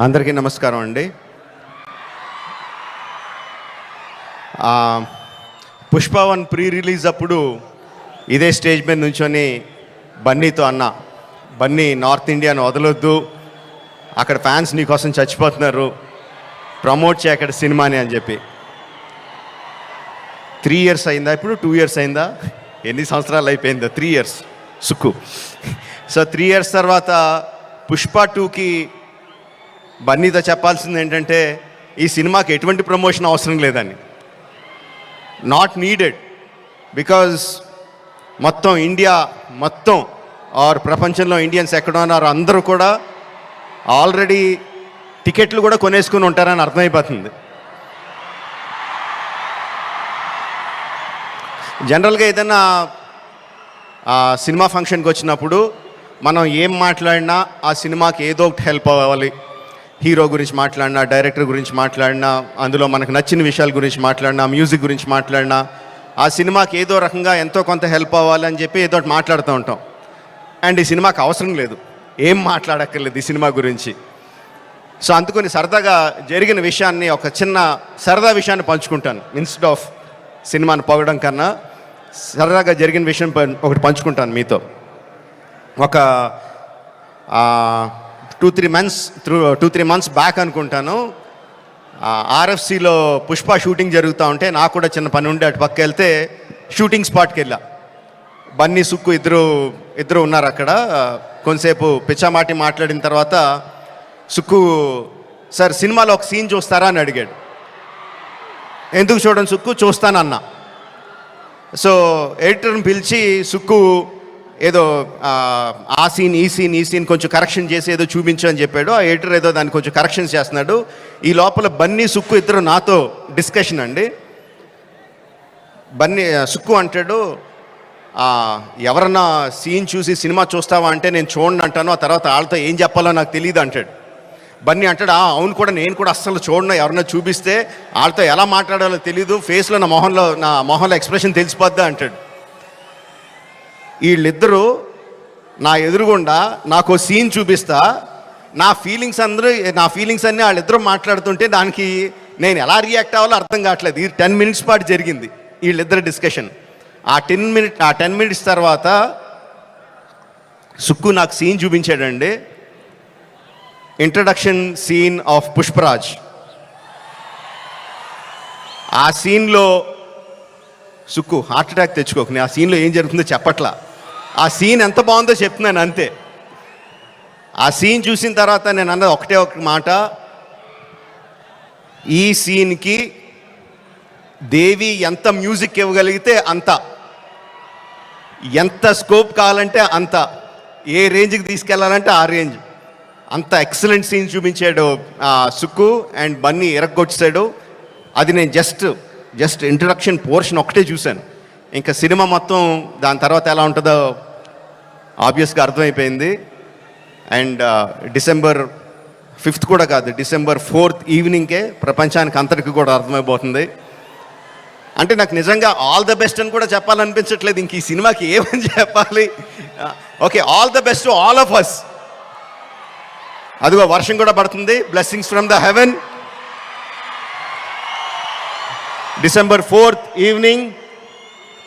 అందరికీ నమస్కారం అండి. పుష్ప 1 ప్రీ రిలీజ్ అప్పుడు ఇదే స్టేజ్ మీద నుంచొని బన్నీతో అన్న, బన్నీ నార్త్ ఇండియాను వదలొద్దు, అక్కడ ఫ్యాన్స్ నీకోసం చచ్చిపోతున్నారు, ప్రమోట్ చేయ అక్కడ సినిమాని అని చెప్పి. 3 years అయిందా, ఇప్పుడు 2 years అయిందా, ఎన్ని సంవత్సరాలు అయిపోయిందా? 3 years సుక్కు. సో 3 years తర్వాత పుష్ప 2కి బన్నీతో చెప్పాల్సింది ఏంటంటే, ఈ సినిమాకి ఎటువంటి ప్రమోషన్ అవసరం లేదని. నాట్ నీడెడ్, బికాజ్ మొత్తం ఇండియా మొత్తం ఆర్ ప్రపంచంలో ఇండియన్స్ ఎక్కడ ఉన్నారు అందరూ కూడా ఆల్రెడీ టికెట్లు కూడా కొనేసుకుని ఉంటారని అర్థమైపోతుంది. జనరల్గా ఏదైనా సినిమా ఫంక్షన్కి వచ్చినప్పుడు మనం ఏం మాట్లాడినా ఆ సినిమాకి ఏదో ఒకటి హెల్ప్ అవ్వాలి. హీరో గురించి మాట్లాడినా, డైరెక్టర్ గురించి మాట్లాడినా, అందులో మనకు నచ్చిన విషయాల గురించి మాట్లాడినా, మ్యూజిక్ గురించి మాట్లాడినా, ఆ సినిమాకి ఏదో రకంగా ఎంతో కొంత హెల్ప్ అవ్వాలి అని చెప్పి ఏదో ఒకటి మాట్లాడుతూ ఉంటాం. అండ్ ఈ సినిమాకి అవసరం లేదు, ఏం మాట్లాడక్కర్లేదు ఈ సినిమా గురించి. సో అందుకని సరదాగా జరిగిన విషయాన్ని, ఒక చిన్న సరదా విషయాన్ని పంచుకుంటాను. ఇన్స్టెడ్ ఆఫ్ సినిమాని పొగడం కన్నా సరదాగా జరిగిన విషయం ఒకటి పంచుకుంటాను మీతో. ఒక 2-3 months బ్యాక్ అనుకుంటాను, ఆర్ఎఫ్సిలో పుష్ప షూటింగ్ జరుగుతూ ఉంటే నాకు కూడా చిన్న పని ఉండి అటు పక్క వెళ్తే షూటింగ్ స్పాట్కి వెళ్ళా. బన్నీ, సుక్కు ఇద్దరు ఉన్నారు అక్కడ. కొంతసేపు పిచ్చామాటి మాట్లాడిన తర్వాత సుక్కు, సార్ సినిమాలో ఒక సీన్ చూస్తారా అని అడిగాడు. ఎందుకు చూడండి సుక్కు, చూస్తానన్నా. సో ఎడిటర్ని పిలిచి సుక్కు ఏదో ఆ సీన్ ఈ సీన్ కొంచెం కరెక్షన్ చేసి ఏదో చూపించు అని చెప్పాడు. ఆ ఎడిటర్ ఏదో దాన్ని కొంచెం కరెక్షన్స్ చేస్తున్నాడు. ఈ లోపల బన్నీ, సుక్కు ఇద్దరు నాతో డిస్కషన్ అండి. సుక్కు అంటాడు, ఎవరన్నా సీన్ చూసి సినిమా చూస్తావా అంటే నేను చూడండి అంటాను, ఆ తర్వాత వాళ్ళతో ఏం చెప్పాలో నాకు తెలియదు అంటాడు. బన్నీ అంటాడు, అవును కూడా, నేను కూడా అస్సలు చూడను, ఎవరన్నా చూపిస్తే వాళ్ళతో ఎలా మాట్లాడాలో తెలీదు, ఫేస్లో నా మొహంలో ఎక్స్ప్రెషన్ తెలిసిపోద్దా అంటాడు. వీళ్ళిద్దరూ నా ఎదురుగుండా నాకు సీన్ చూపిస్తా, నా ఫీలింగ్స్ అన్నీ వాళ్ళిద్దరూ మాట్లాడుతుంటే దానికి నేను ఎలా రియాక్ట్ అవ్వాలో అర్థం కావట్లేదు. ఈ 10 minutes పాటు జరిగింది వీళ్ళిద్దరు డిస్కషన్. ఆ 10 minutes తర్వాత సుక్కు నాకు సీన్ చూపించాడండి. Introduction scene of Pushparaj. ఆ సీన్లో సుక్కు హార్ట్ అటాక్ తెచ్చుకోకు, నేను ఆ సీన్లో ఏం జరుగుతుందో చెప్పట్లా, ఆ సీన్ ఎంత బాగుందో చెప్తున్నాను అంతే. ఆ సీన్ చూసిన తర్వాత నేను అన్నది ఒకటే ఒక మాట, ఈ సీన్కి దేవి ఎంత మ్యూజిక్ ఇవ్వగలిగితే అంత, ఎంత స్కోప్ కావాలంటే అంత, ఏ రేంజ్కి తీసుకెళ్లాలంటే ఆ రేంజ్, అంత ఎక్సలెంట్ సీన్ చూపించాడు సుక్కు. అండ్ బన్నీ ఎరగొచ్చాడు. అది నేను జస్ట్ ఇంట్రడక్షన్ పోర్షన్ ఒకటే చూశాను. ఇంకా సినిమా మొత్తం దాని తర్వాత ఎలా ఉంటుందో ఆబ్వియస్గా అర్థమైపోయింది. అండ్ December 5th కూడా కాదు, December 4th ఈవినింగ్కే ప్రపంచానికి అంతటికి కూడా అర్థమైపోతుంది. అంటే నాకు నిజంగా ఆల్ ద బెస్ట్ అని కూడా చెప్పాలనిపించట్లేదు, ఇంక ఈ సినిమాకి ఏమని చెప్పాలి. Okay, all the best to all of us. అదిగో వర్షం కూడా పడుతుంది, blessings from the heaven. December 4th evening,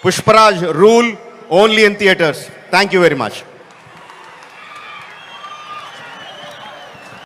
Pushparaj rule, only in theatres. Thank you very much.